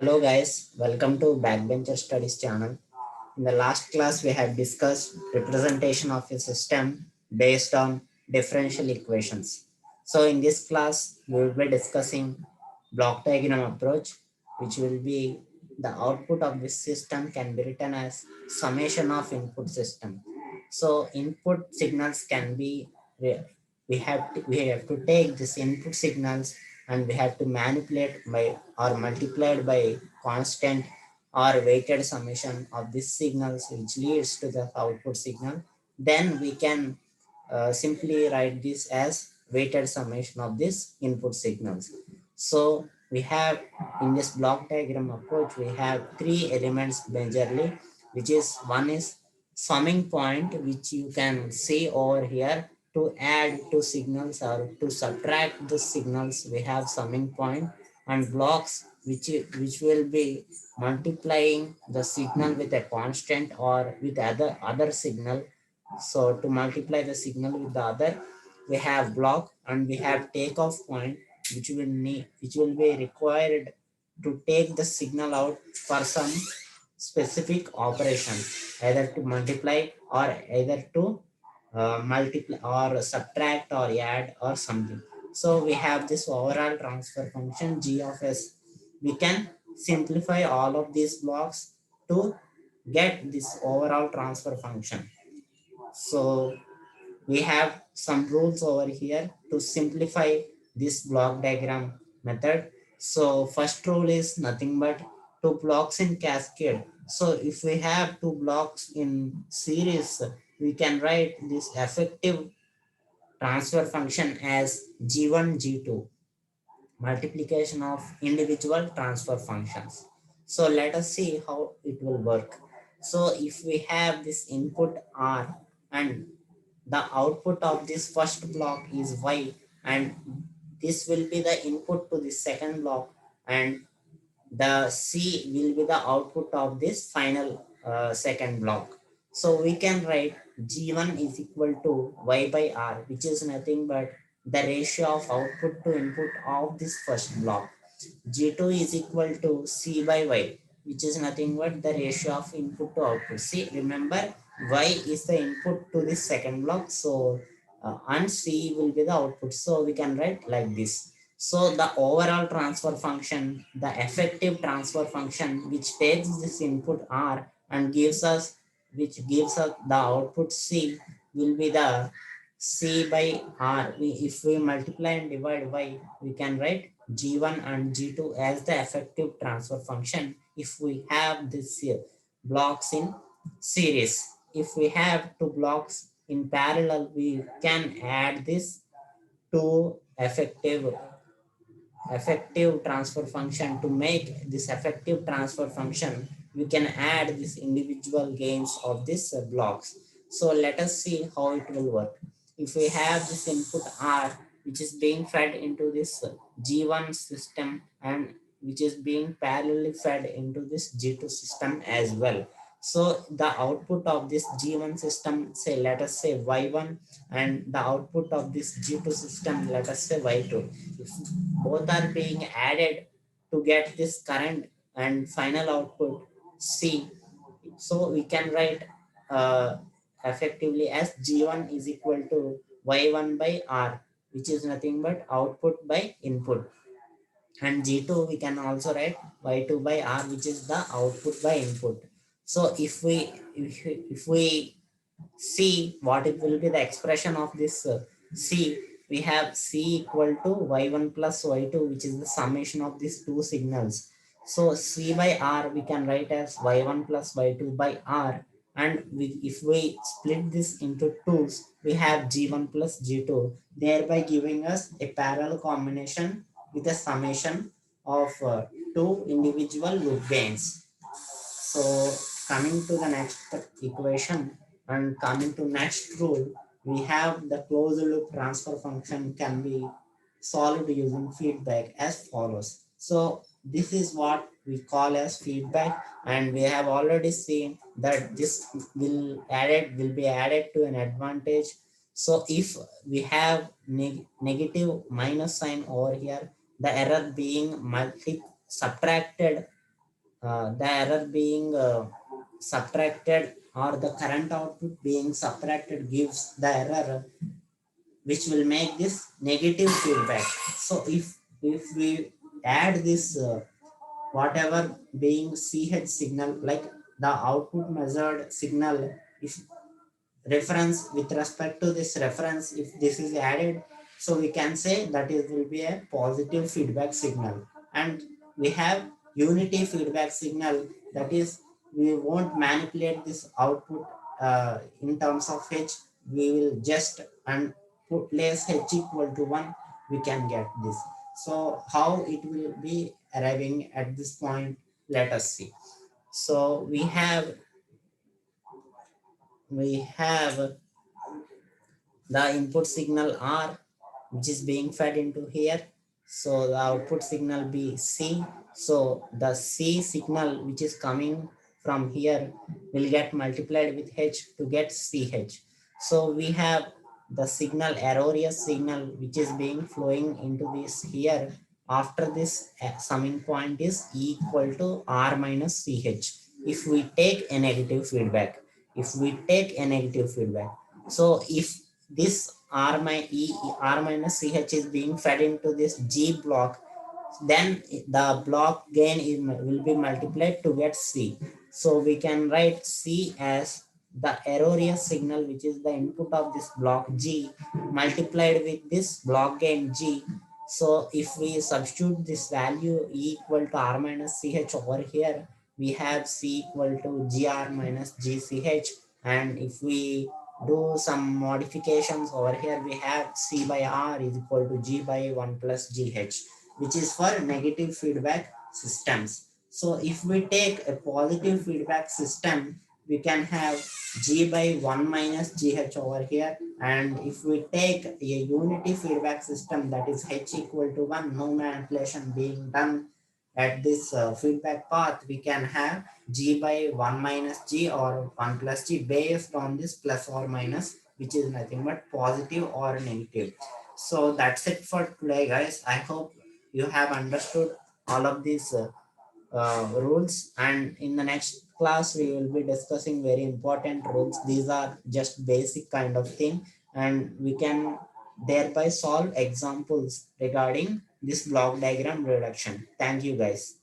Hello guys, welcome to Backbencher Studies channel. In the last class, we have discussed representation of a system based on differential equations. So in this class, we will be discussing block diagram approach, which will be the output of this system can be written as summation of input system. So input signals can be we have to take this input signals and we have to manipulate by or multiplied by constant or weighted summation of these signals which leads to the output signal. Then we can simply write this as weighted summation of these input signals. So we have in this block diagram approach, we have three elements majorly, which is one is summing point, which you can see over here. To add two signals or to subtract the signals, we have summing point, and blocks which will be multiplying the signal with a constant or with other signal. So to multiply the signal with the other, we have block, and we have takeoff point, which will be required to take the signal out for some specific operation, either to multiply or either to multiply or subtract or add or something. So we have this overall transfer function g of s. We can simplify all of these blocks to get this overall transfer function. So we have some rules over here to simplify this block diagram method. So first rule is nothing but two blocks in cascade. So if we have two blocks in series, we can write this effective transfer function as g1 g2, multiplication of individual transfer functions. So let us see how it will work. So if we have this input r and the output of this first block is y, and this will be the input to the second block, and the c will be the output of this final second block. So we can write g1 is equal to y by r, which is nothing but the ratio of output to input of this first block. G2 is equal to C by Y, which is nothing but the ratio of input to output. See, remember, Y is the input to this second block. So, and C will be the output. So, we can write like this. So, the overall transfer function, the effective transfer function, which takes this input R and gives us the output C, will be the C by R. If we multiply and divide Y, we can write G1 and G2 as the effective transfer function if we have this blocks in series. If we have two blocks in parallel, we can add this to effective transfer function. To make this effective transfer function, we can add this individual gains of these blocks. So let us see how it will work. If we have this input r, which is being fed into this g1 system, and which is being parallelly fed into this g2 system as well. So the output of this g1 system, say let us say y1, and the output of this g2 system, let us say y2. If both are being added to get this current and final output C, so we can write uh, effectively as G1 is equal to Y1 by R, which is nothing but output by input. And G2 we can also write Y2 by R, which is the output by input. So if we see what it will be the expression of this C, we have C equal to y1 plus y2, which is the summation of these two signals. So C by R we can write as y1 plus y2 by R, and if we split this into twos, we have g1 plus g2, thereby giving us a parallel combination with a summation of two individual loop gains. So coming to the next equation and coming to next rule, we have the closed loop transfer function can be solved using feedback as follows. So this is what we call as feedback, and we have already seen that this will be added to an advantage. So if we have negative minus sign over here, the error being subtracted the error being subtracted or the current output being subtracted gives the error which will make this negative feedback. So if we add this whatever being ch signal, like the output measured signal, if reference with respect to this reference, if this is added, so we can say that it will be a positive feedback signal. And we have unity feedback signal, that is we won't manipulate this output in terms of h, we will just and put place h equal to 1, we can get this. So how it will be arriving at this point, let us see. So we have the input signal R, which is being fed into here. So the output signal be C. So the C signal which is coming from here will get multiplied with H to get CH. So we have the signal, erroneous signal, which is being flowing into this here. After this summing point is equal to R minus CH. If we take a negative feedback, if we take a negative feedback. So if this R minus CH is being fed into this G block, then the block gain will be multiplied to get C. So we can write C as the erroneous signal, which is the input of this block G multiplied with this block gain G. So if we substitute this value E equal to R minus CH over here, we have C equal to GR minus GCH. And if we do some modifications over here, we have C by R is equal to G by 1 plus GH, which is for negative feedback systems. So if we take a positive feedback system, we can have G by 1 minus GH over here. And if we take a unity feedback system, that is H equal to 1, no manipulation being done at this feedback path, we can have G by 1 minus G or 1 plus G based on this plus or minus, which is nothing but positive or negative. So that's it for today, guys. I hope you have understood all of these rules, and in the next class we will be discussing very important rules. These are just basic kind of thing, and we can thereby solve examples regarding this block diagram reduction. Thank you, guys.